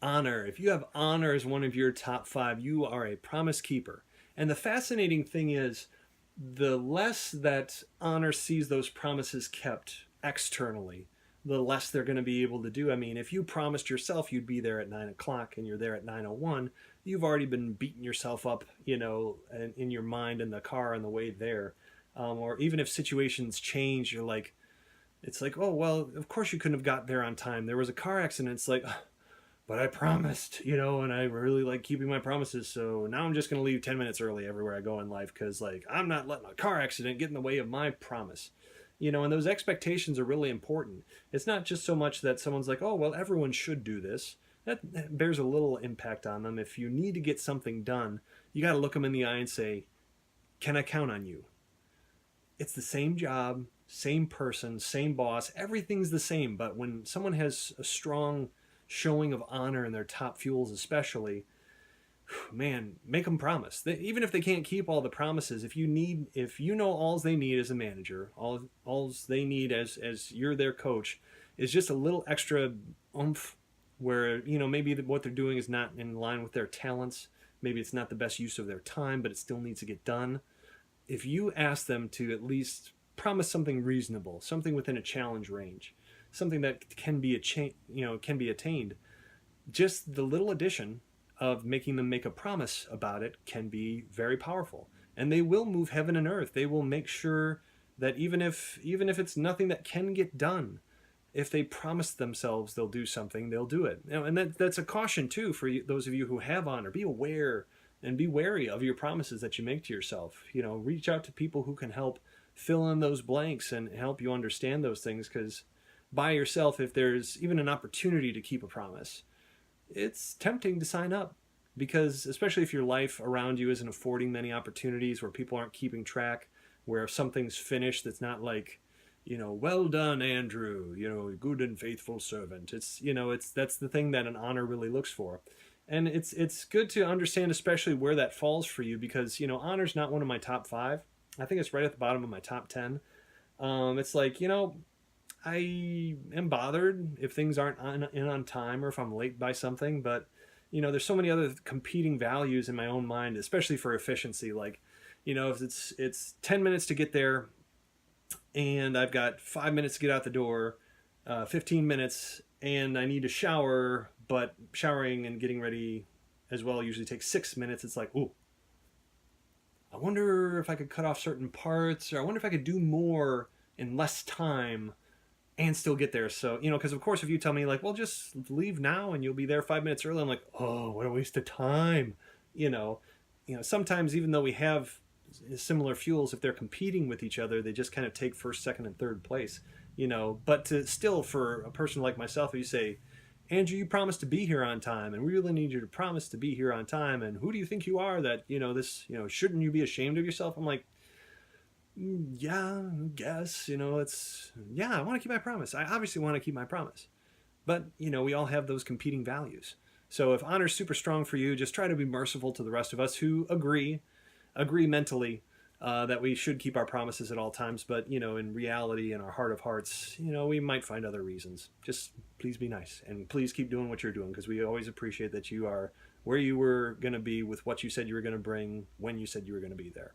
Honor. If you have honor as one of your top five, you are a promise keeper. And the fascinating thing is, the less that honor sees those promises kept externally, the less they're going to be able to do. I mean, if you promised yourself you'd be there at 9 o'clock and you're there at 9:01, you've already been beating yourself up, in your mind in the car on the way there. Or even if situations change, it's like, oh, well, of course you couldn't have got there on time. There was a car accident. It's like, but I promised, and I really like keeping my promises. So now I'm just going to leave 10 minutes early everywhere I go in life because, like, I'm not letting a car accident get in the way of my promise. And those expectations are really important. It's not just so much that someone's like, oh, well, everyone should do this. That bears a little impact on them. If you need to get something done, you got to look them in the eye and say, can I count on you? It's the same job, same person, same boss. Everything's the same. But when someone has a strong showing of honor in their top fuels, especially, man, make them promise. Even if they can't keep all the promises, if you know all they need as a manager, all they need as you're their coach, is just a little extra oomph, where maybe what they're doing is not in line with their talents. Maybe it's not the best use of their time, but it still needs to get done. If you ask them to at least promise something reasonable, something within a challenge range, something that can be attained, just the little addition of making them make a promise about it can be very powerful. And they will move heaven and earth. They will make sure that even if it's nothing that can get done, if they promise themselves they'll do something, they'll do it. And that's a caution too for those of you who have honor. Be aware and be wary of your promises that you make to yourself. Reach out to people who can help fill in those blanks and help you understand those things, because by yourself, if there's even an opportunity to keep a promise, it's tempting to sign up, because especially if your life around you isn't affording many opportunities, where people aren't keeping track, where if something's finished, it's not like, well done, Andrew, good and faithful servant. It's that's the thing that an honor really looks for. And it's good to understand especially where that falls for you, because honor's not one of my top five. I think it's right at the bottom of my top 10. It's like, I am bothered if things aren't on time, or if I'm late by something, but there's so many other competing values in my own mind, especially for efficiency. Like, if it's 10 minutes to get there and I've got 5 minutes to get out the door, 15 minutes, and I need to shower, but showering and getting ready as well usually takes 6 minutes. It's like, ooh, I wonder if I could cut off certain parts, or I wonder if I could do more in less time and still get there. So, because of course, if you tell me like, well, just leave now and you'll be there 5 minutes early, I'm like, oh, what a waste of time. Sometimes even though we have similar fuels, if they're competing with each other, they just kind of take first, second, and third place. But for a person like myself, if you say, Andrew, you promised to be here on time, and we really need you to promise to be here on time. And who do you think you are that, shouldn't you be ashamed of yourself? I'm like, yeah, I guess, I want to keep my promise. I obviously want to keep my promise. But, we all have those competing values. So if honor's super strong for you, just try to be merciful to the rest of us who agree mentally, that we should keep our promises at all times. But, in reality, in our heart of hearts, we might find other reasons. Just please be nice, and please keep doing what you're doing, because we always appreciate that you are where you were going to be with what you said you were going to bring when you said you were going to be there.